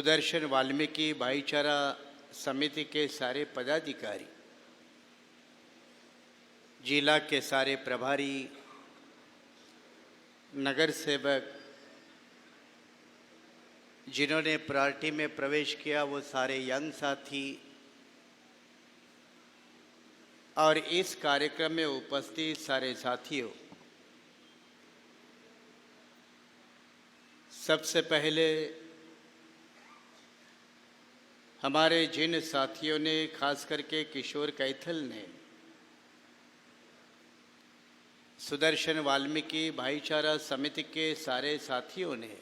सुदर्शन वाल्मीकि भाईचारा समिति के सारे पदाधिकारी, जिला के सारे प्रभारी, नगर सेवक, जिन्होंने पार्टी में प्रवेश किया वो सारे यंग साथी और इस कार्यक्रम में उपस्थित सारे साथियों, सबसे पहले हमारे जिन साथियों ने, खास करके किशोर कैथल ने सुदर्शन वाल्मीकि भाईचारा समिति के सारे साथियों ने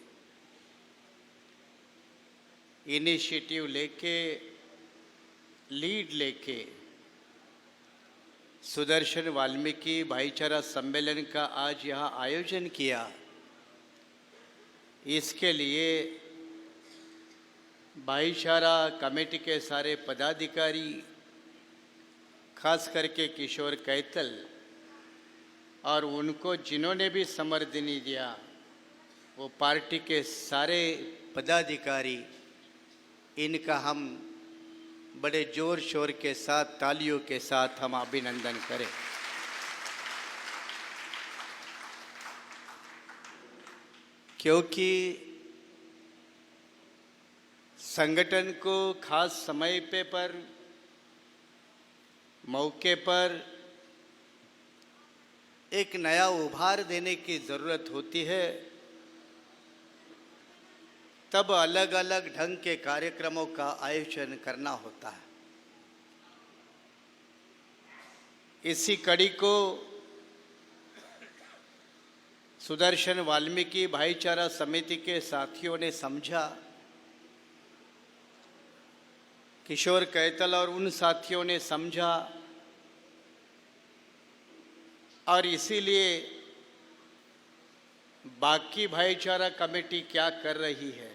इनिशिएटिव लेके, लीड लेके सुदर्शन वाल्मीकि भाईचारा सम्मेलन का आज यहाँ आयोजन किया, इसके लिए भाईचारा कमेटी के सारे पदाधिकारी, खास करके किशोर कैथल और उनको जिन्होंने भी समर्थन दिया वो पार्टी के सारे पदाधिकारी, इनका हम बड़े जोर शोर के साथ, तालियों के साथ हम अभिनंदन करें। क्योंकि संगठन को खास समय पर मौके पर एक नया उभार देने की ज़रूरत होती है, तब अलग अलग ढंग के कार्यक्रमों का आयोजन करना होता है। इसी कड़ी को सुदर्शन वाल्मीकि भाईचारा समिति के साथियों ने समझा, किशोर कैथल और उन साथियों ने समझा, और इसीलिए बाकी भाईचारा कमेटी क्या कर रही है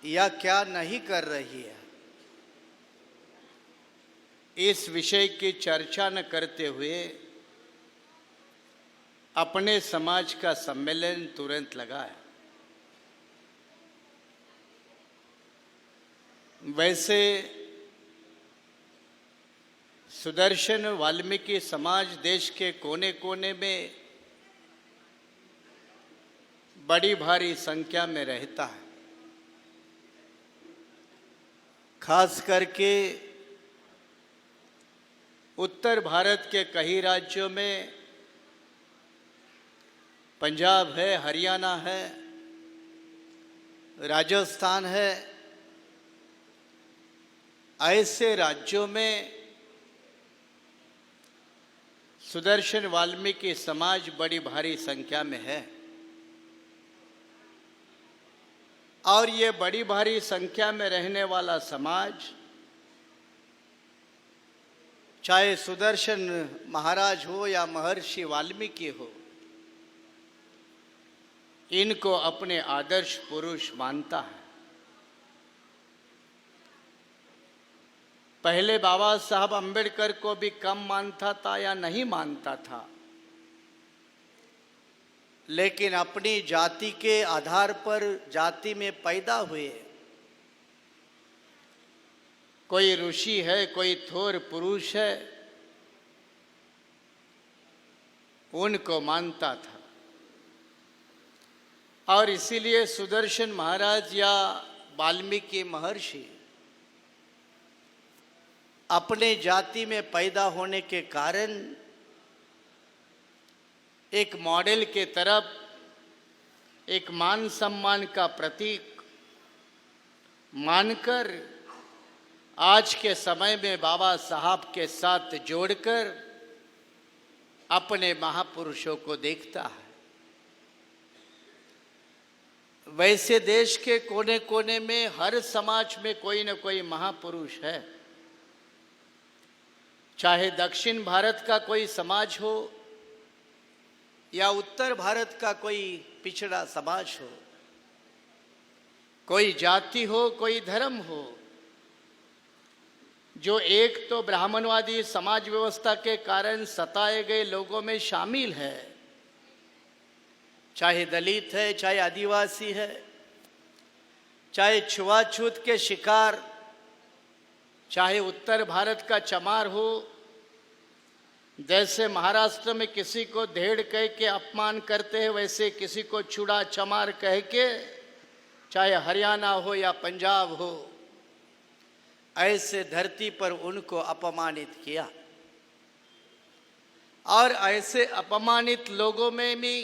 या क्या नहीं कर रही है, इस विषय की चर्चा न करते हुए अपने समाज का सम्मेलन तुरंत लगाया। वैसे सुदर्शन वाल्मीकि समाज देश के कोने कोने में बड़ी भारी संख्या में रहता है। खास करके उत्तर भारत के कई राज्यों में, पंजाब है, हरियाणा है, राजस्थान है, ऐसे राज्यों में सुदर्शन वाल्मीकि समाज बड़ी भारी संख्या में है। और ये बड़ी भारी संख्या में रहने वाला समाज, चाहे सुदर्शन महाराज हो या महर्षि वाल्मीकि हो, इनको अपने आदर्श पुरुष मानता है। पहले बाबा साहब अम्बेडकर को भी कम मानता था या नहीं मानता था, लेकिन अपनी जाति के आधार पर जाति में पैदा हुए कोई ऋषि है, कोई थोर पुरुष है, उनको मानता था। और इसीलिए सुदर्शन महाराज या वाल्मीकि महर्षि अपने जाति में पैदा होने के कारण एक मॉडल के तरफ, एक मान सम्मान का प्रतीक मानकर आज के समय में बाबा साहब के साथ जोड़कर अपने महापुरुषों को देखता है। वैसे देश के कोने कोने में, हर समाज में कोई न कोई महापुरुष है। चाहे दक्षिण भारत का कोई समाज हो या उत्तर भारत का कोई पिछड़ा समाज हो, कोई जाति हो, कोई धर्म हो, जो एक तो ब्राह्मणवादी समाज व्यवस्था के कारण सताए गए लोगों में शामिल है, चाहे दलित है, चाहे आदिवासी है, चाहे छुआछूत के शिकार, चाहे उत्तर भारत का चमार हो, जैसे महाराष्ट्र में किसी को धेड़ कह के अपमान करते हैं, वैसे किसी को छुड़ा चमार कह के, चाहे हरियाणा हो या पंजाब हो, ऐसे धरती पर उनको अपमानित किया। और ऐसे अपमानित लोगों में भी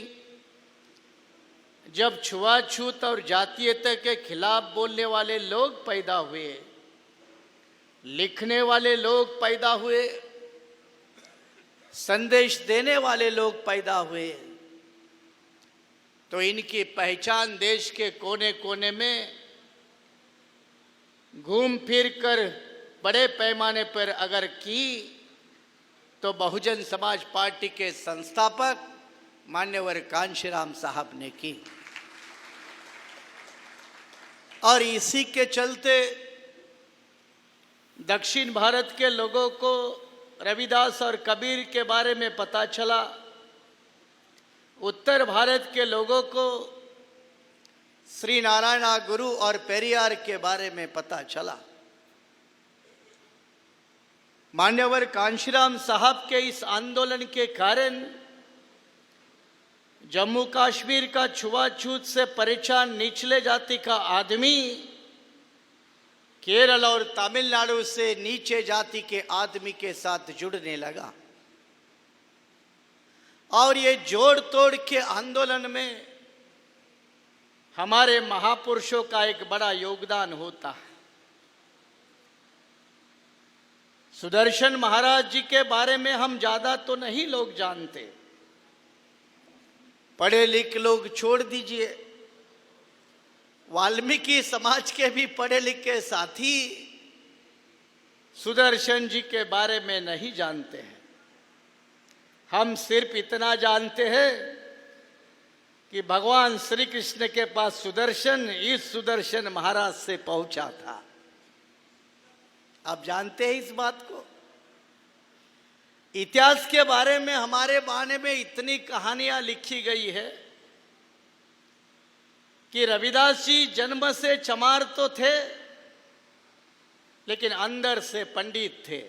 जब छुआछूत और जातीयता के खिलाफ बोलने वाले लोग पैदा हुए, लिखने वाले लोग पैदा हुए, संदेश देने वाले लोग पैदा हुए, तो इनकी पहचान देश के कोने कोने में घूम फिर कर बड़े पैमाने पर अगर की तो बहुजन समाज पार्टी के संस्थापक मान्यवर कांशीराम साहब ने की। और इसी के चलते दक्षिण भारत के लोगों को रविदास और कबीर के बारे में पता चला, उत्तर भारत के लोगों को श्री नारायण गुरु और पेरियार के बारे में पता चला। मान्यवर कांशीराम साहब के इस आंदोलन के कारण जम्मू कश्मीर का छुआछूत से परेशान निचले जाति का आदमी केरल और तमिलनाडु से नीचे जाति के आदमी के साथ जुड़ने लगा। और ये जोड़ तोड़ के आंदोलन में हमारे महापुरुषों का एक बड़ा योगदान होता है। सुदर्शन महाराज जी के बारे में हम ज्यादा तो नहीं लोग जानते, पढ़े लिखे लोग छोड़ दीजिए, वाल्मीकि समाज के भी पढ़े लिखे साथी सुदर्शन जी के बारे में नहीं जानते हैं। हम सिर्फ इतना जानते हैं कि भगवान श्री कृष्ण के पास सुदर्शन इस सुदर्शन महाराज से पहुंचा था। आप जानते हैं इस बात को? इतिहास के बारे में हमारे बारे में इतनी कहानियां लिखी गई है कि रविदास जी जन्म से चमार तो थे, लेकिन अंदर से पंडित थे।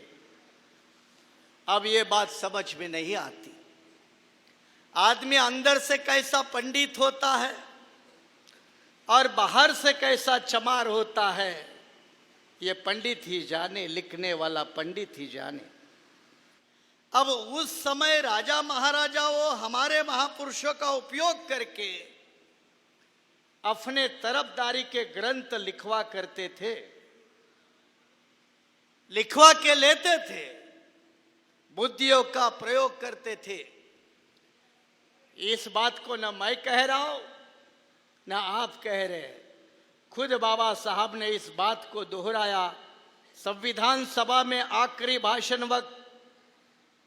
अब ये बात समझ में नहीं आती, आदमी अंदर से कैसा पंडित होता है और बाहर से कैसा चमार होता है, ये पंडित ही जाने, लिखने वाला पंडित ही जाने। अब उस समय राजा महाराजाओं हमारे महापुरुषों का उपयोग करके अपने तरफदारी के ग्रंथ लिखवा करते थे, लिखवा के लेते थे, बुद्धियों का प्रयोग करते थे। इस बात को न मैं कह रहा हूं न आप कह रहे, खुद बाबा साहब ने इस बात को दोहराया। संविधान सभा में आखिरी भाषण वक्त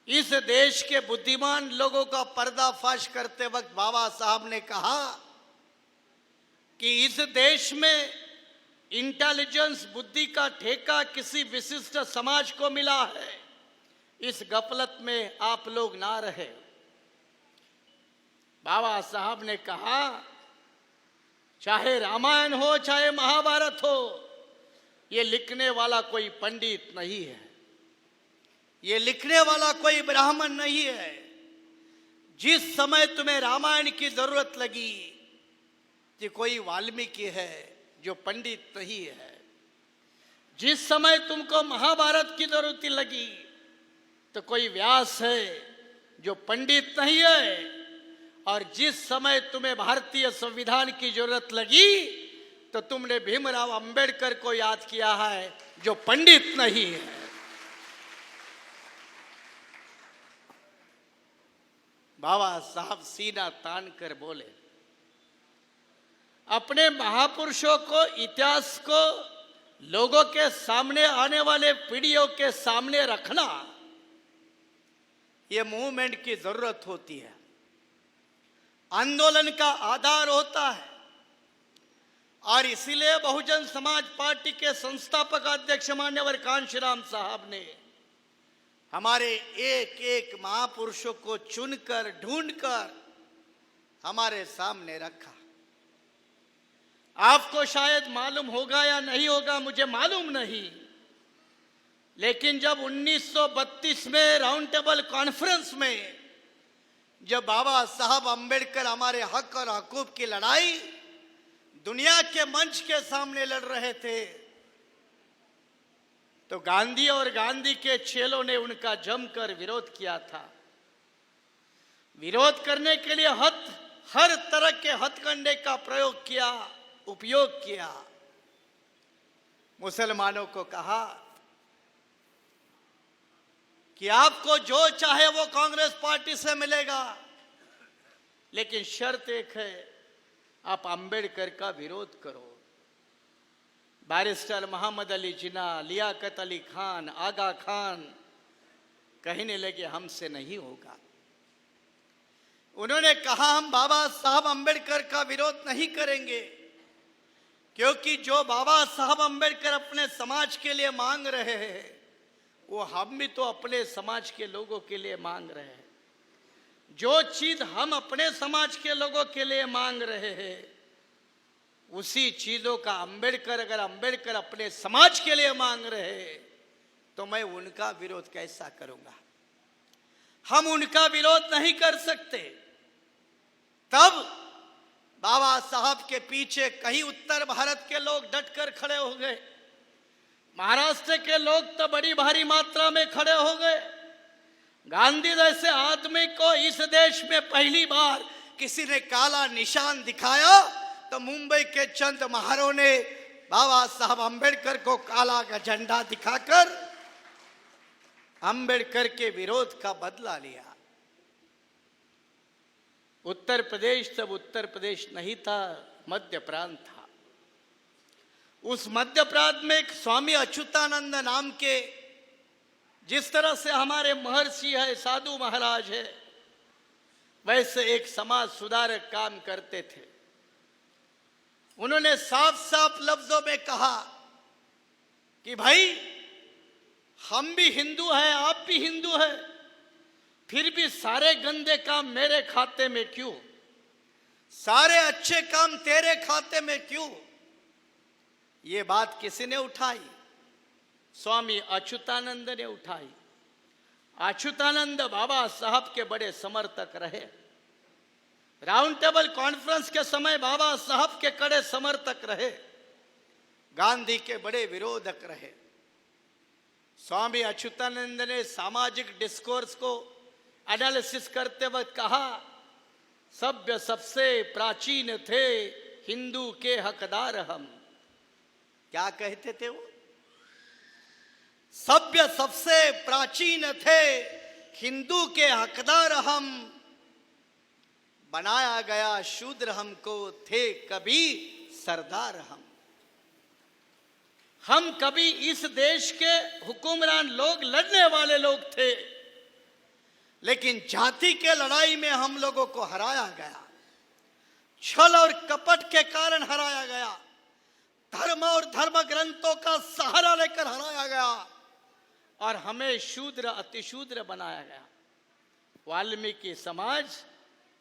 इस देश के बुद्धिमान लोगों का पर्दाफाश करते वक्त बाबा साहब ने कहा कि इस देश में इंटेलिजेंस बुद्धि का ठेका किसी विशिष्ट समाज को मिला है, इस गफलत में आप लोग ना रहे। बाबा साहब ने कहा चाहे रामायण हो चाहे महाभारत हो, ये लिखने वाला कोई पंडित नहीं है, ये लिखने वाला कोई ब्राह्मण नहीं है। जिस समय तुम्हें रामायण की जरूरत लगी कि कोई वाल्मीकि है जो पंडित नहीं है, जिस समय तुमको महाभारत की जरूरत लगी तो कोई व्यास है जो पंडित नहीं है, और जिस समय तुम्हें भारतीय संविधान की जरूरत लगी तो तुमने भीमराव अंबेडकर को याद किया है जो पंडित नहीं है। बाबा साहब सीना तान कर बोले, अपने महापुरुषों को, इतिहास को लोगों के सामने, आने वाले पीढ़ियों के सामने रखना, ये मूवमेंट की जरूरत होती है, आंदोलन का आधार होता है। और इसीलिए बहुजन समाज पार्टी के संस्थापक अध्यक्ष मान्यवर कांशीराम साहब ने हमारे एक एक महापुरुषों को चुनकर, ढूंढकर हमारे सामने रखा। आपको शायद मालूम होगा या नहीं होगा, मुझे मालूम नहीं, लेकिन जब 1932 में राउंड टेबल कॉन्फ्रेंस में जब बाबा साहब अंबेडकर हमारे हक और हकूक की लड़ाई दुनिया के मंच के सामने लड़ रहे थे, तो गांधी और गांधी के चेलों ने उनका जमकर विरोध किया था। विरोध करने के लिए हर तरह के हथकंडे का उपयोग किया। मुसलमानों को कहा कि आपको जो चाहे वो कांग्रेस पार्टी से मिलेगा, लेकिन शर्त एक है, आप अंबेडकर का विरोध करो। बैरिस्टर मोहम्मद अली जिन्ना, लियाकत अली खान, आगा खान कहने लगे हमसे नहीं होगा। उन्होंने कहा हम बाबा साहब अंबेडकर का विरोध नहीं करेंगे, क्योंकि जो बाबा साहब अंबेडकर अपने समाज के लिए मांग रहे हैं वो हम भी तो अपने समाज के लोगों के लिए मांग रहे हैं। जो चीज हम अपने समाज के लोगों के लिए मांग रहे हैं उसी चीजों का अगर अंबेडकर अपने समाज के लिए मांग रहे हैं तो मैं उनका विरोध कैसा करूंगा? हम उनका विरोध नहीं कर सकते। तब बाबा साहब के पीछे कई उत्तर भारत के लोग डटकर खड़े हो गए। महाराष्ट्र के लोग तो बड़ी भारी मात्रा में खड़े हो गए। गांधी जैसे आदमी को इस देश में पहली बार किसी ने काला निशान दिखाया तो मुंबई के चंद महारों ने बाबा साहब अंबेडकर को काला का झंडा दिखाकर अंबेडकर के विरोध का बदला लिया। उत्तर प्रदेश तब उत्तर प्रदेश नहीं था, मध्य प्रांत था। उस मध्य प्रांत में एक स्वामी अच्युतानंद नाम के, जिस तरह से हमारे महर्षि है, साधु महाराज है, वैसे एक समाज सुधारक काम करते थे। उन्होंने साफ साफ लफ्जों में कहा कि भाई हम भी हिंदू हैं, आप भी हिंदू हैं, फिर भी सारे गंदे काम मेरे खाते में क्यों? सारे अच्छे काम तेरे खाते में क्यों? ये बात किसी ने उठाई? स्वामी अच्युतानंद ने उठाई। अच्युतानंद बाबा साहब के बड़े समर्थक रहे। राउंड टेबल कॉन्फ्रेंस के समय बाबा साहब के कड़े समर्थक रहे, गांधी के बड़े विरोधक रहे। स्वामी अच्युतानंद ने सामाजिक डिस्कोर्स को एनालिसिस करते वक्त कहा, सभ्य सबसे प्राचीन थे, हिंदू के हकदार हम। क्या कहते थे वो? सभ्य सबसे प्राचीन थे, हिंदू के हकदार हम, बनाया गया शूद्र हमको, थे कभी सरदार हम कभी इस देश के हुक्मरान लोग, लड़ने वाले लोग थे, लेकिन जाति के लड़ाई में हम लोगों को हराया गया, छल और कपट के कारण हराया गया, धर्म और धर्म ग्रंथों का सहारा लेकर हराया गया और हमें शूद्र अतिशूद्र बनाया गया। वाल्मीकि समाज,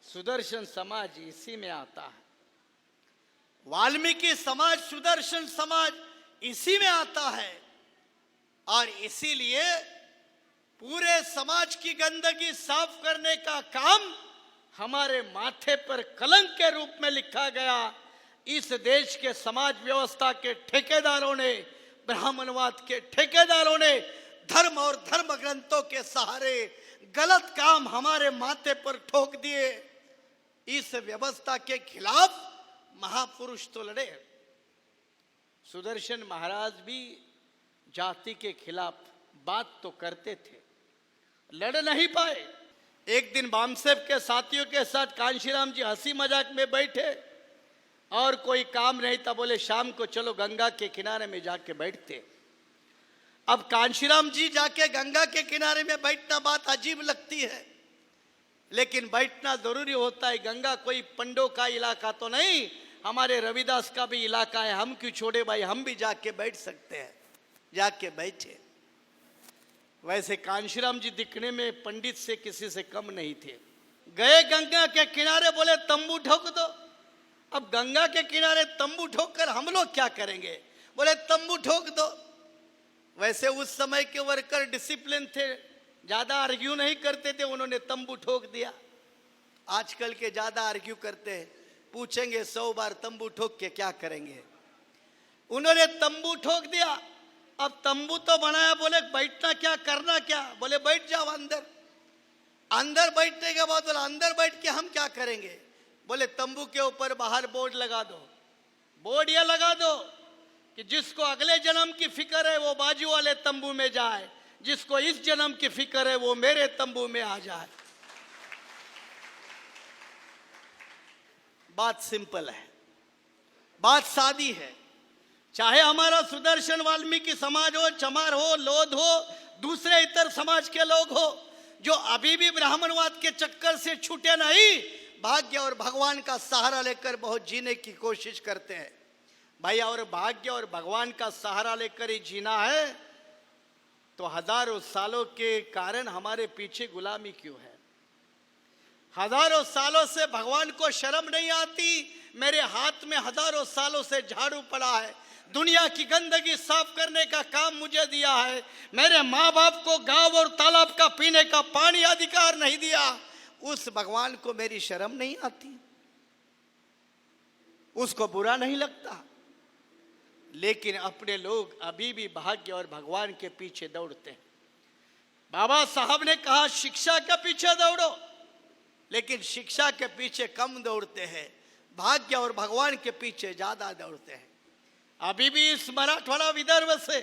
सुदर्शन समाज इसी में आता है। वाल्मीकि समाज, सुदर्शन समाज इसी में आता है और इसीलिए पूरे समाज की गंदगी साफ करने का काम हमारे माथे पर कलंक के रूप में लिखा गया। इस देश के समाज व्यवस्था के ठेकेदारों ने, ब्राह्मणवाद के ठेकेदारों ने धर्म और धर्म ग्रंथों के सहारे गलत काम हमारे माथे पर ठोक दिए। इस व्यवस्था के खिलाफ महापुरुष तो लड़े। सुदर्शन महाराज भी जाति के खिलाफ बात तो करते थे, लड़ नहीं पाए। एक दिन बामसेब के साथियों के साथ कांशीराम जी हंसी मजाक में बैठे और कोई काम नहीं था, बोले शाम को चलो गंगा के किनारे में जाके बैठते। अब कांशीराम जी जाके गंगा के किनारे में बैठना बात अजीब लगती है, लेकिन बैठना जरूरी होता है। गंगा कोई पंडों का इलाका तो नहीं, हमारे रविदास का भी इलाका है, हम क्यों छोड़े भाई, हम भी जाके बैठ सकते हैं। जाके बैठे। वैसे कांशीराम जी दिखने में पंडित से किसी से कम नहीं थे। गए गंगा के किनारे, बोले तंबू ठोक दो। अब गंगा के किनारे तंबू ठोक कर हम लोग क्या करेंगे? बोले तंबू ठोक दो। वैसे उस समय के वर्कर डिसिप्लिन थे, ज्यादा आर्ग्यू नहीं करते थे, उन्होंने तंबू ठोक दिया। आजकल के ज्यादा आर्ग्यू करते हैं, पूछेंगे 100 बार तंबू ठोक के क्या करेंगे। उन्होंने तंबू ठोक दिया। अब तंबू तो बनाया, बोले बैठना क्या, करना क्या? बोले बैठ जाओ अंदर। अंदर बैठने के बाद बोला अंदर बैठ के हम क्या करेंगे? बोले तंबू के ऊपर बाहर बोर्ड लगा दो। बोर्ड ये लगा दो कि जिसको अगले जन्म की फिक्र है वो बाजू वाले तंबू में जाए, जिसको इस जन्म की फिक्र है वो मेरे तंबू में आ जाए। बात सिंपल है, बात सादी है। चाहे हमारा सुदर्शन वाल्मीकि समाज हो, चमार हो, लोध हो, दूसरे इतर समाज के लोग हो, जो अभी भी ब्राह्मणवाद के चक्कर से छूटे नहीं, भाग्य और भगवान का सहारा लेकर बहुत जीने की कोशिश करते हैं। भाई, और भाग्य और भगवान का सहारा लेकर ही जीना है तो हजारों सालों के कारण हमारे पीछे गुलामी क्यों है? हजारों सालों से भगवान को शर्म नहीं आती? मेरे हाथ में हजारों सालों से झाड़ू पड़ा है, दुनिया की गंदगी साफ करने का काम मुझे दिया है। मेरे माँ बाप को गांव और तालाब का पीने का पानी अधिकार नहीं दिया। उस भगवान को मेरी शर्म नहीं आती? उसको बुरा नहीं लगता? लेकिन अपने लोग अभी भी भाग्य और भगवान के पीछे दौड़ते हैं। बाबा साहब ने कहा शिक्षा के पीछे दौड़ो, लेकिन शिक्षा के पीछे कम दौड़ते हैं, भाग्य और भगवान के पीछे ज्यादा दौड़ते हैं। अभी भी इस मराठवाड़ा विदर्भ से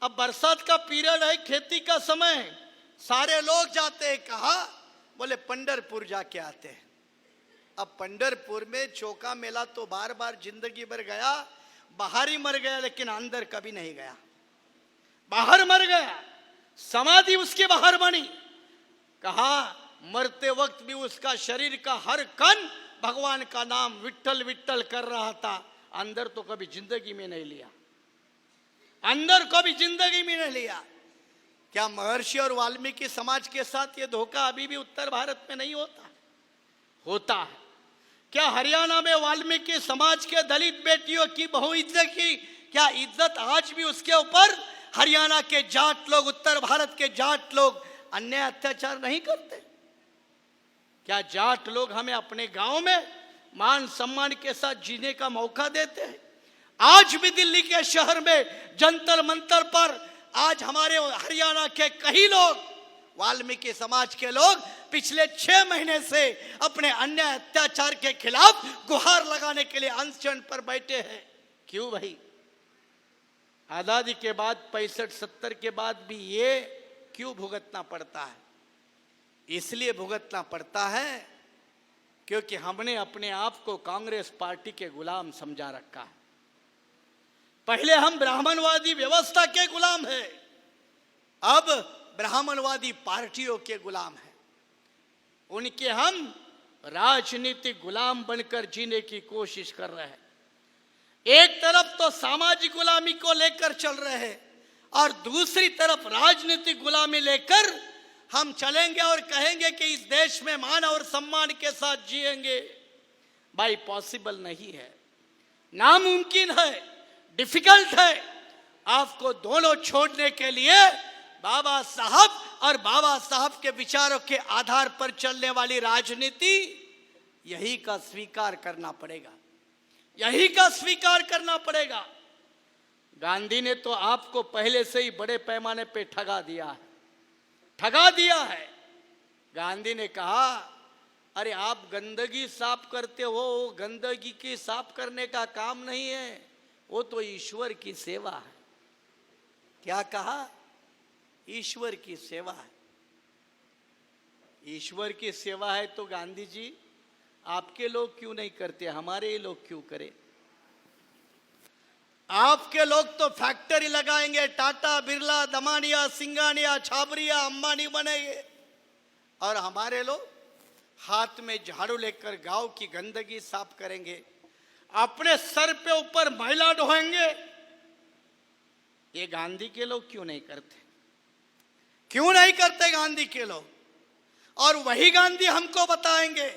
अब बरसात का पीरियड है, खेती का समय है, सारे लोग जाते हैं। कहा? बोले पंढरपुर जाके आते हैं। अब पंढरपुर में चौका मेला तो बार बार जिंदगी भर गया, बाहर ही मर गया, लेकिन अंदर कभी नहीं गया। बाहर मर गया, समाधि उसकी बाहर बनी। कहा मरते वक्त भी उसका शरीर का हर कण भगवान का नाम विट्ठल विट्ठल कर रहा था। अंदर तो कभी जिंदगी में नहीं लिया, अंदर कभी जिंदगी में नहीं लिया। क्या महर्षि और वाल्मीकि समाज के साथ ये धोखा अभी भी उत्तर भारत में नहीं होता? होता है। क्या हरियाणा में वाल्मीकि समाज के दलित बेटियों की बहुइज्जत की क्या इज्जत आज भी उसके ऊपर हरियाणा के जाट लोग, उत्तर भारत के जाट लोग अन्याय अत्याचार नहीं करते? क्या जाट लोग हमें अपने गांव में मान सम्मान के साथ जीने का मौका देते हैं? आज भी दिल्ली के शहर में जंतर मंतर पर आज हमारे हरियाणा के कई लोग, वाल्मीकि समाज के लोग, पिछले 6 महीने से अपने अन्याय अत्याचार के खिलाफ गुहार लगाने के लिए अनशन पर बैठे हैं। क्यों भाई? आजादी के बाद 65-70 के बाद भी ये क्यों भुगतना पड़ता है? इसलिए भुगतना पड़ता है क्योंकि हमने अपने आप को कांग्रेस पार्टी के गुलाम समझा रखा है। पहले हम ब्राह्मणवादी व्यवस्था के गुलाम हैं, अब ब्राह्मणवादी पार्टियों के गुलाम हैं। उनके हम राजनीतिक गुलाम बनकर जीने की कोशिश कर रहे हैं। एक तरफ तो सामाजिक गुलामी को लेकर चल रहे हैं और दूसरी तरफ राजनीतिक गुलामी लेकर हम चलेंगे और कहेंगे कि इस देश में मान और सम्मान के साथ जिएंगे। भाई पॉसिबल नहीं है, नामुमकिन है, डिफिकल्ट है। आपको दोनों छोड़ने के लिए बाबा साहब और बाबा साहब के विचारों के आधार पर चलने वाली राजनीति यही का स्वीकार करना पड़ेगा, यही का स्वीकार करना पड़ेगा। गांधी ने तो आपको पहले से ही बड़े पैमाने पे ठगा दिया है, ठगा दिया है। गांधी ने कहा अरे आप गंदगी साफ करते हो, गंदगी की साफ करने का काम नहीं है, वो तो ईश्वर की सेवा है। क्या कहा? ईश्वर की सेवा है। ईश्वर की सेवा है तो गांधी जी आपके लोग क्यों नहीं करते, हमारे ये लोग क्यों करें? आपके लोग तो फैक्ट्री लगाएंगे, टाटा बिरला, दमानिया, सिंगानिया, छाबरिया, अंबानी बनेंगे, और हमारे लोग हाथ में झाड़ू लेकर गांव की गंदगी साफ करेंगे, अपने सर पे ऊपर मैला ढोएंगे। ये गांधी के लोग क्यों नहीं करते? क्यों नहीं करते गांधी के लोग? और वही गांधी हमको बताएंगे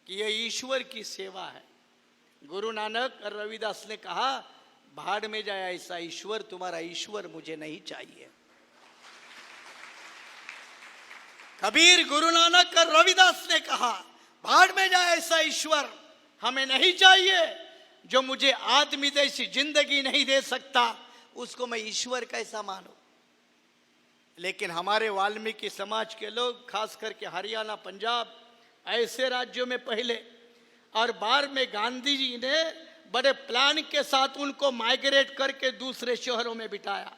कि ये ईश्वर की सेवा है। गुरु नानक और रविदास ने कहा, भाड़ में जाए ऐसा ईश्वर, तुम्हारा ईश्वर मुझे नहीं चाहिए। कबीर, गुरु नानक और रविदास ने कहा, भाड़ में जाए ऐसा ईश्वर हमें नहीं चाहिए। जो मुझे आदमी जैसी जिंदगी नहीं दे सकता, उसको मैं ईश्वर कैसा मानूं। लेकिन हमारे वाल्मीकि समाज के लोग, खास करके हरियाणा, पंजाब, ऐसे राज्यों में पहले और बाद में गांधी जी ने बड़े प्लान के साथ उनको माइग्रेट करके दूसरे शहरों में बिठाया।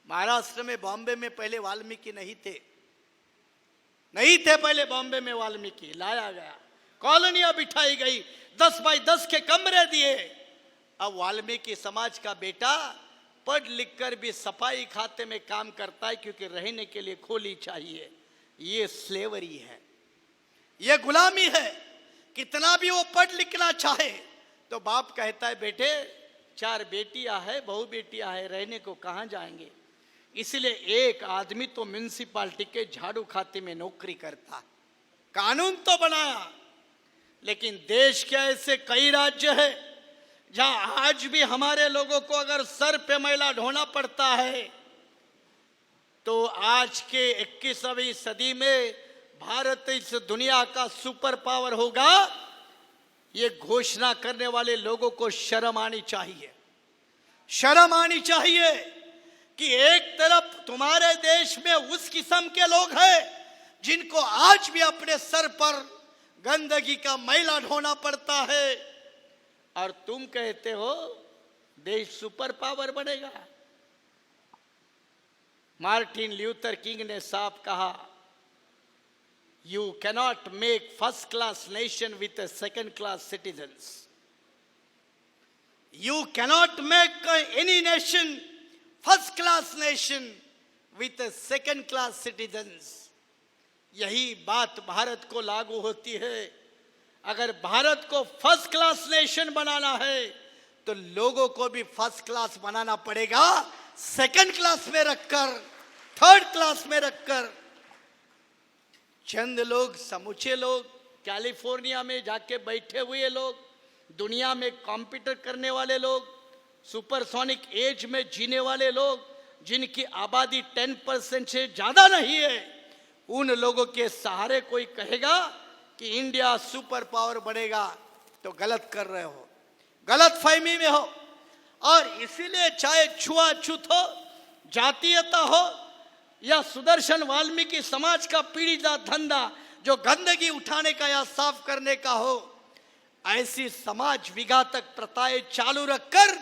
महाराष्ट्र में, बॉम्बे में पहले वाल्मीकि नहीं थे पहले बॉम्बे में वाल्मीकि लाया गया, कॉलोनियां बिठाई गई, 10 बाई 10 के कमरे दिए। अब वाल्मीकि समाज का बेटा पढ़ लिख कर भी सफाई खाते में काम करता है, क्योंकि रहने के लिए खोली चाहिए। ये स्लेवरी है, ये गुलामी है। कितना भी वो पढ़ लिखना चाहे तो बाप कहता है, बेटे 4 बेटियां है, बहु बेटियां है, रहने को कहां जाएंगे। इसलिए एक आदमी तो म्यूनिसिपालिटी के झाड़ू खाते में नौकरी करता। कानून तो बनाया, लेकिन देश के ऐसे कई राज्य है जहां आज भी हमारे लोगों को अगर सर पे मैला ढोना पड़ता है, तो आज के 21वीं सदी में भारत इस दुनिया का सुपर पावर होगा, ये घोषणा करने वाले लोगों को शर्म आनी चाहिए। शर्म आनी चाहिए कि एक तरफ तुम्हारे देश में उस किस्म के लोग हैं जिनको आज भी अपने सर पर गंदगी का मैला ढोना पड़ता है, और तुम कहते हो देश सुपर पावर बनेगा। मार्टिन ल्यूथर किंग ने साफ कहा, you cannot make first class nation with second class citizens. You cannot make any nation first class nation with second class citizens. यही बात भारत को लागू होती है। अगर भारत को फर्स्ट क्लास नेशन बनाना है तो लोगों को भी फर्स्ट क्लास बनाना पड़ेगा, सेकंड क्लास में रखकर, थर्ड क्लास में रखकर। चंद लोग, समूचे लोग, कैलिफोर्निया में जाके बैठे हुए लोग, दुनिया में कंप्यूटर करने वाले लोग, सुपरसोनिक एज में जीने वाले लोग, जिनकी आबादी 10% से ज्यादा नहीं है, उन लोगों के सहारे कोई कहेगा कि इंडिया सुपर पावर बनेगा, तो गलत कर रहे हो, गलत फहमी में हो। और इसीलिए चाहे छुआछूत हो, जातीयता हो, या सुदर्शन वाल्मीकि समाज का पीढ़ीदार धंधा जो गंदगी उठाने का या साफ करने का हो, ऐसी समाज विघातक प्रथाएं चालू रखकर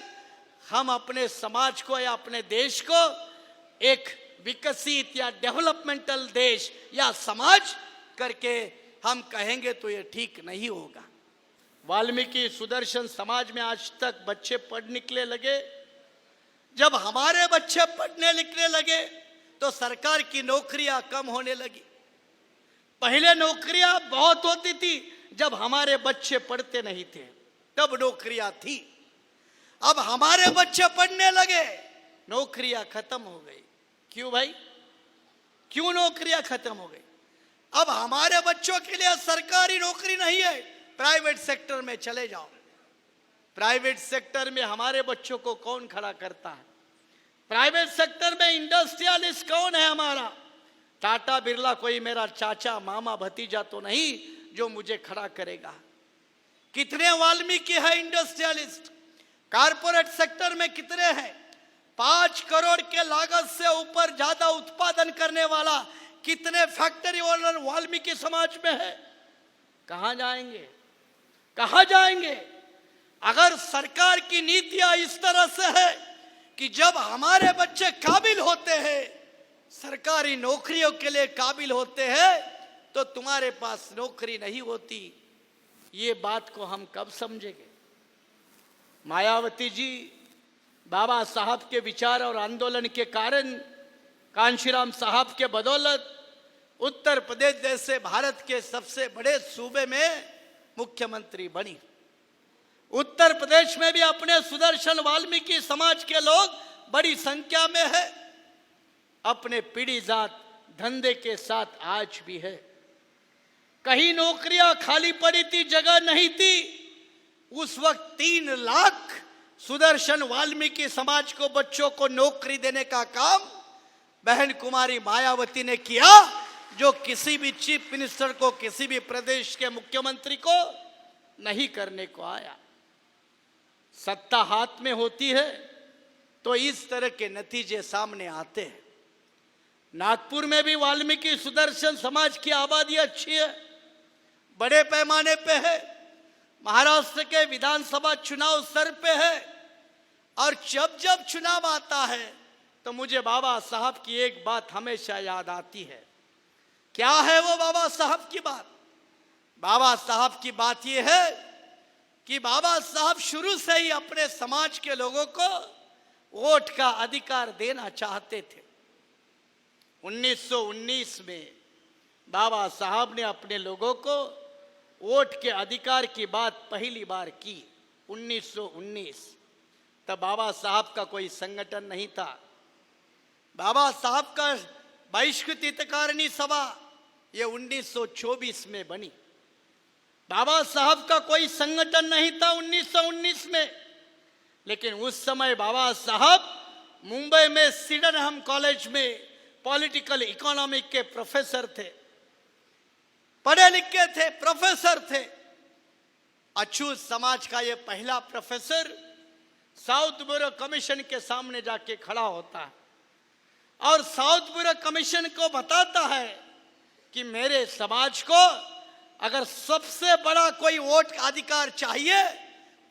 हम अपने समाज को या अपने देश को एक विकसित या डेवलपमेंटल देश या समाज करके हम कहेंगे तो ये ठीक नहीं होगा। वाल्मीकि सुदर्शन समाज में आज तक बच्चे पढ़ निकले लगे। जब हमारे बच्चे पढ़ने लिखने लगे तो सरकार की नौकरियां कम होने लगी। पहले नौकरियां बहुत होती थी, जब हमारे बच्चे पढ़ते नहीं थे तब नौकरियां थी। अब हमारे बच्चे पढ़ने लगे, नौकरियां खत्म हो गई। क्यों भाई, क्यों नौकरियां खत्म हो गई? अब हमारे बच्चों के लिए सरकारी नौकरी नहीं है, प्राइवेट सेक्टर में चले जाओ। प्राइवेट सेक्टर में हमारे बच्चों को कौन खड़ा करता है? प्राइवेट सेक्टर में इंडस्ट्रियलिस्ट कौन है हमारा? टाटा बिरला कोई मेरा चाचा, मामा, भतीजा तो नहीं जो मुझे खड़ा करेगा। कितने वाल्मीकि है इंडस्ट्रियलिस्ट? कारपोरेट सेक्टर में कितने हैं? 5 करोड़ के लागत से ऊपर ज्यादा उत्पादन करने वाला कितने फैक्ट्री ओनर वाल्मीकि समाज में है? कहां जाएंगे, कहां जाएंगे? अगर सरकार की नीतियां इस तरह से है कि जब हमारे बच्चे काबिल होते हैं, सरकारी नौकरियों के लिए काबिल होते हैं, तो तुम्हारे पास नौकरी नहीं होती, ये बात को हम कब समझेंगे? मायावती जी बाबा साहब के विचार और आंदोलन के कारण, कांशीराम साहब के बदौलत उत्तर प्रदेश जैसे भारत के सबसे बड़े सूबे में मुख्यमंत्री बनी। उत्तर प्रदेश में भी अपने सुदर्शन वाल्मीकि समाज के लोग बड़ी संख्या में है। अपने पीढ़ीजात धंधे के साथ आज भी है। कहीं नौकरियां खाली पड़ी थी, जगह नहीं थी, उस वक्त 3 लाख सुदर्शन वाल्मीकि समाज को बच्चों को नौकरी देने का काम बहन कुमारी मायावती ने किया, जो किसी भी चीफ मिनिस्टर को, किसी भी प्रदेश के मुख्यमंत्री को नहीं करने को आया। सत्ता हाथ में होती है तो इस तरह के नतीजे सामने आते हैं। नागपुर में भी वाल्मीकि सुदर्शन समाज की आबादी अच्छी है, बड़े पैमाने पे है। महाराष्ट्र के विधानसभा चुनाव सर पे है, और जब जब चुनाव आता है तो मुझे बाबा साहब की एक बात हमेशा याद आती है। क्या है वो बाबा साहब की बात? बाबा साहब की बात ये है कि बाबा साहब शुरू से ही अपने समाज के लोगों को वोट का अधिकार देना चाहते थे। 1919 में बाबा साहब ने अपने लोगों को वोट के अधिकार की बात पहली बार की। 1919 तब बाबा साहब का कोई संगठन नहीं था। बाबा साहब का बहिष्कृत हितकारिणी सभा ये 1924 में बनी। बाबा साहब का कोई संगठन नहीं था 1919 में, लेकिन उस समय बाबा साहब मुंबई में सिडनहम कॉलेज में पॉलिटिकल इकोनॉमिक के प्रोफेसर थे, पढ़े लिखे थे, प्रोफेसर थे। अछूत समाज का ये पहला प्रोफेसर साउथ ब्यूरो कमीशन के सामने जाके खड़ा होता है और साउथ ब्यूरो कमीशन को बताता है कि मेरे समाज को अगर सबसे बड़ा कोई वोट का अधिकार चाहिए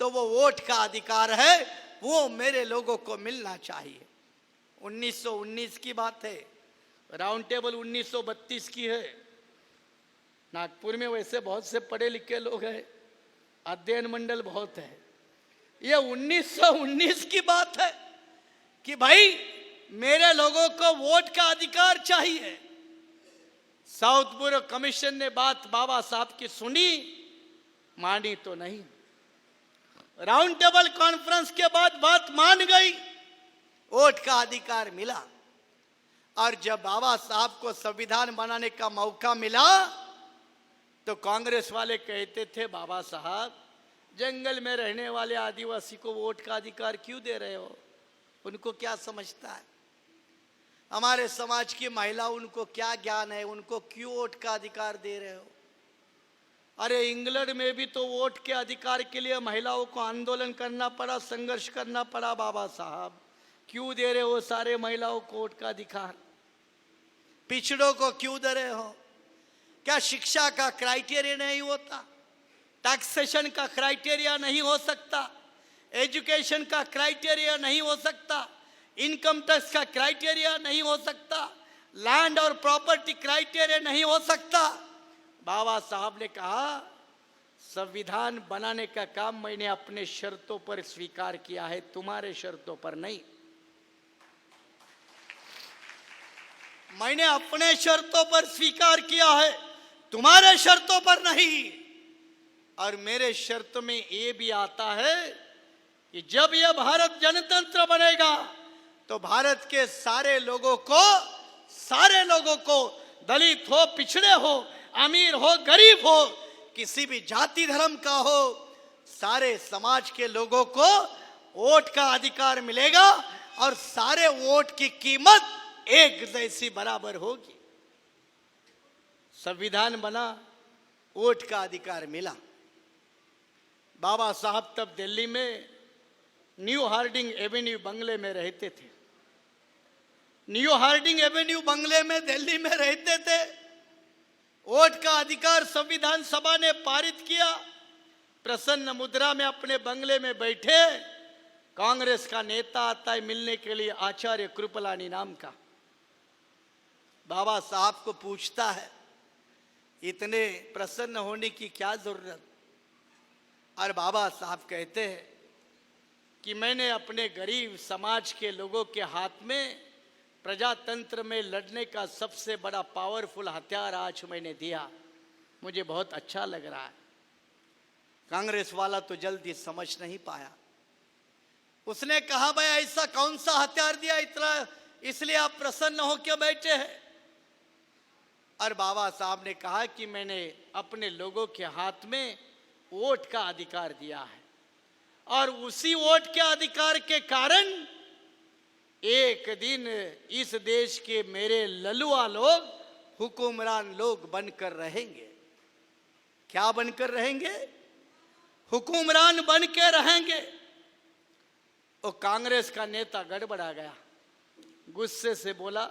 तो वो वोट का अधिकार है, वो मेरे लोगों को मिलना चाहिए। 1919 की बात है। राउंड टेबल 1932 की है। नागपुर में वैसे बहुत से पढ़े लिखे लोग हैं, अध्ययन मंडल बहुत है। ये 1919 की बात है कि भाई मेरे लोगों को वोट का अधिकार चाहिए। साउथ ब्यूरो कमीशन ने बात बाबा साहब की सुनी, मानी तो नहीं। राउंड टेबल कॉन्फ्रेंस के बाद बात मान गई, वोट का अधिकार मिला। और जब बाबा साहब को संविधान बनाने का मौका मिला तो कांग्रेस वाले कहते थे, बाबा साहब जंगल में रहने वाले आदिवासी को वोट का अधिकार क्यों दे रहे हो? उनको क्या समझता है? हमारे समाज की महिला, उनको क्या ज्ञान है? उनको क्यों वोट का अधिकार दे रहे हो? अरे इंग्लैंड में भी तो वोट के अधिकार के लिए महिलाओं को आंदोलन करना पड़ा, संघर्ष करना पड़ा। बाबा साहब क्यों दे रहे हो सारे महिलाओं को वोट का अधिकार? पिछड़ों को क्यों दे रहे हो? क्या शिक्षा का क्राइटेरिया नहीं होता? टैक्सेशन का क्राइटेरिया नहीं हो सकता? एजुकेशन का क्राइटेरिया नहीं हो सकता? इनकम टैक्स का क्राइटेरिया नहीं हो सकता? लैंड और प्रॉपर्टी क्राइटेरिया नहीं हो सकता? बाबा साहब ने कहा संविधान बनाने का काम मैंने अपने शर्तों पर स्वीकार किया है, तुम्हारे शर्तों पर नहीं। मैंने अपने शर्तों पर स्वीकार किया है, तुम्हारे शर्तों पर नहीं। और मेरे शर्त में ये भी आता है कि जब यह भारत जनतंत्र बनेगा तो भारत के सारे लोगों को दलित हो, पिछड़े हो, अमीर हो, गरीब हो, किसी भी जाति धर्म का हो, सारे समाज के लोगों को वोट का अधिकार मिलेगा और सारे वोट की कीमत एक जैसी बराबर होगी। संविधान बना, वोट का अधिकार मिला। बाबा साहब तब दिल्ली में न्यू हार्डिंग एवेन्यू बंगले में रहते थे। न्यू हार्डिंग एवेन्यू बंगले में दिल्ली में रहते थे। वोट का अधिकार संविधान सभा ने पारित किया। प्रसन्न मुद्रा में अपने बंगले में बैठे कांग्रेस का नेता आता है मिलने के लिए, आचार्य कृपलानी नाम का। बाबा साहब को पूछता है, इतने प्रसन्न होने की क्या जरूरत? और बाबा साहब कहते हैं कि मैंने अपने गरीब समाज के लोगों के हाथ में प्रजातंत्र में लड़ने का सबसे बड़ा पावरफुल हथियार आज मैंने दिया, मुझे बहुत अच्छा लग रहा है। कांग्रेस वाला तो जल्दी समझ नहीं पाया। उसने कहा, भाई ऐसा कौन सा हथियार दिया इतना, इसलिए आप प्रसन्न होकर बैठे हैं? और बाबा साहब ने कहा कि मैंने अपने लोगों के हाथ में वोट का अधिकार दिया है। और उसी वोट के अधिकार के कारण एक दिन इस देश के मेरे ललुआ लोग हुकुमरान लोग बनकर रहेंगे। क्या बनकर रहेंगे? हुकुमरान बन के रहेंगे। वो कांग्रेस का नेता गड़बड़ा गया, गुस्से से बोला,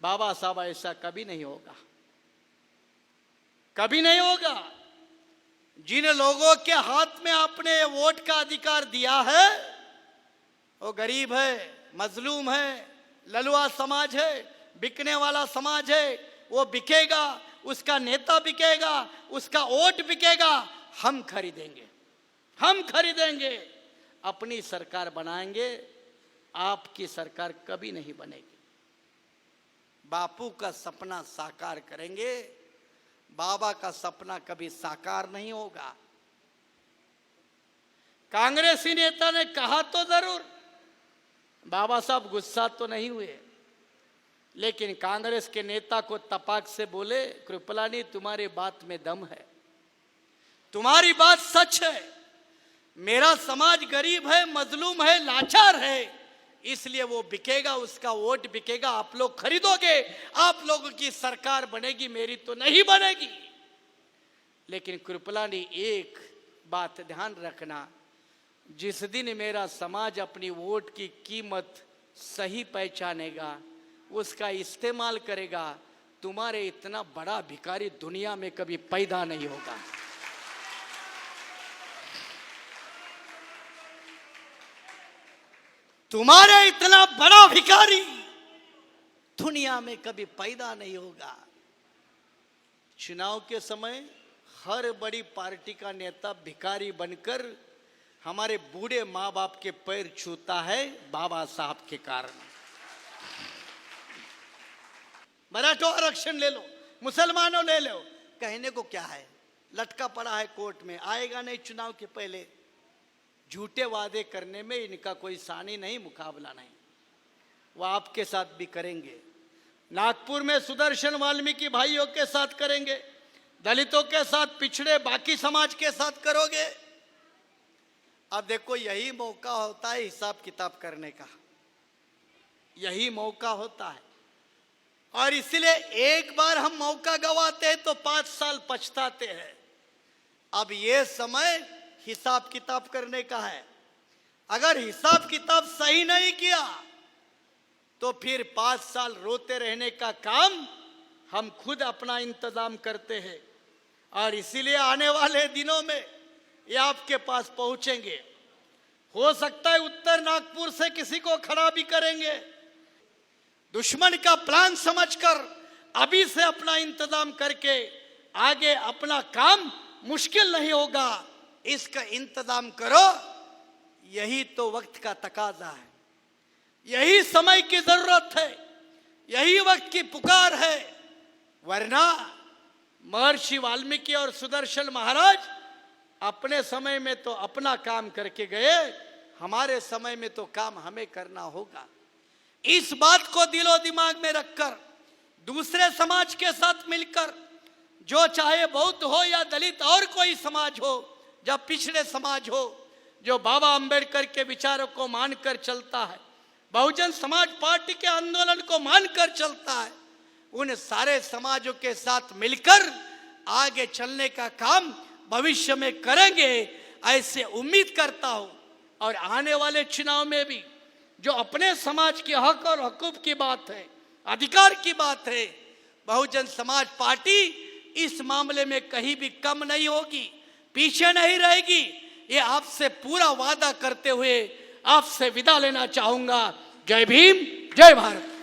बाबा साहब ऐसा कभी नहीं होगा, कभी नहीं होगा। जिन लोगों के हाथ में आपने वोट का अधिकार दिया है वो गरीब है, मजलूम है, ललुआ समाज है, बिकने वाला समाज है। वो बिकेगा, उसका नेता बिकेगा, उसका वोट बिकेगा। हम खरीदेंगे, हम खरीदेंगे, अपनी सरकार बनाएंगे। आपकी सरकार कभी नहीं बनेगी। बापू का सपना साकार करेंगे, बाबा का सपना कभी साकार नहीं होगा। कांग्रेसी नेता ने कहा तो जरूर, बाबा साहब गुस्सा तो नहीं हुए, लेकिन कांग्रेस के नेता को तपाक से बोले, कृपलानी तुम्हारी बात में दम है, तुम्हारी बात सच है। मेरा समाज गरीब है, मजलूम है, लाचार है, इसलिए वो बिकेगा, उसका वोट बिकेगा, आप लोग खरीदोगे, आप लोगों की सरकार बनेगी, मेरी तो नहीं बनेगी। लेकिन कृपलानी एक बात ध्यान रखना, जिस दिन मेरा समाज अपनी वोट की कीमत सही पहचानेगा, उसका इस्तेमाल करेगा, तुम्हारे इतना बड़ा भिखारी दुनिया में कभी पैदा नहीं होगा। तुम्हारे इतना बड़ा भिखारी दुनिया में कभी पैदा नहीं होगा। चुनाव के समय हर बड़ी पार्टी का नेता भिखारी बनकर हमारे बूढ़े माँ बाप के पैर छूता है, बाबा साहब के कारण। मराठा आरक्षण ले लो, मुसलमानों ले लो, कहने को क्या है, लटका पड़ा है कोर्ट में, आएगा नहीं चुनाव के पहले। झूठे वादे करने में इनका कोई सानी नहीं, मुकाबला नहीं, वो आपके साथ भी करेंगे। नागपुर में सुदर्शन वाल्मीकि भाइयों के साथ करेंगे, दलितों के साथ, पिछड़े बाकी समाज के साथ करोगे। अब देखो, यही मौका होता है हिसाब किताब करने का, यही मौका होता है। और इसलिए एक बार हम मौका गवाते हैं तो 5 साल पछताते हैं। अब ये समय हिसाब किताब करने का है। अगर हिसाब किताब सही नहीं किया तो फिर 5 साल रोते रहने का काम हम खुद अपना इंतजाम करते हैं। और इसीलिए आने वाले दिनों में ये आपके पास पहुंचेंगे। हो सकता है उत्तर नागपुर से किसी को खड़ा भी करेंगे। दुश्मन का प्लान समझकर अभी से अपना इंतजाम करके आगे अपना काम मुश्किल नहीं होगा, इसका इंतजाम करो। यही तो वक्त का तकाजा है, यही समय की जरूरत है, यही वक्त की पुकार है। वरना महर्षि वाल्मीकि और सुदर्शन महाराज अपने समय में तो अपना काम करके गए, हमारे समय में तो काम हमें करना होगा। इस बात को दिलो दिमाग में रखकर दूसरे समाज के साथ मिलकर, जो चाहे बौद्ध हो या दलित और कोई समाज हो, जब पिछड़े समाज हो, जो बाबा अंबेडकर के विचारों को मानकर चलता है, बहुजन समाज पार्टी के आंदोलन को मानकर चलता है, उन सारे समाजों के साथ मिलकर आगे चलने का काम भविष्य में करेंगे, ऐसे उम्मीद करता हूं। और आने वाले चुनाव में भी जो अपने समाज के हक और हकूक की बात है, अधिकार की बात है, बहुजन समाज पार्टी इस मामले में कहीं भी कम नहीं होगी, पीछे नहीं रहेगी। ये आपसे पूरा वादा करते हुए आपसे विदा लेना चाहूंगा। जय भीम, जय भारत।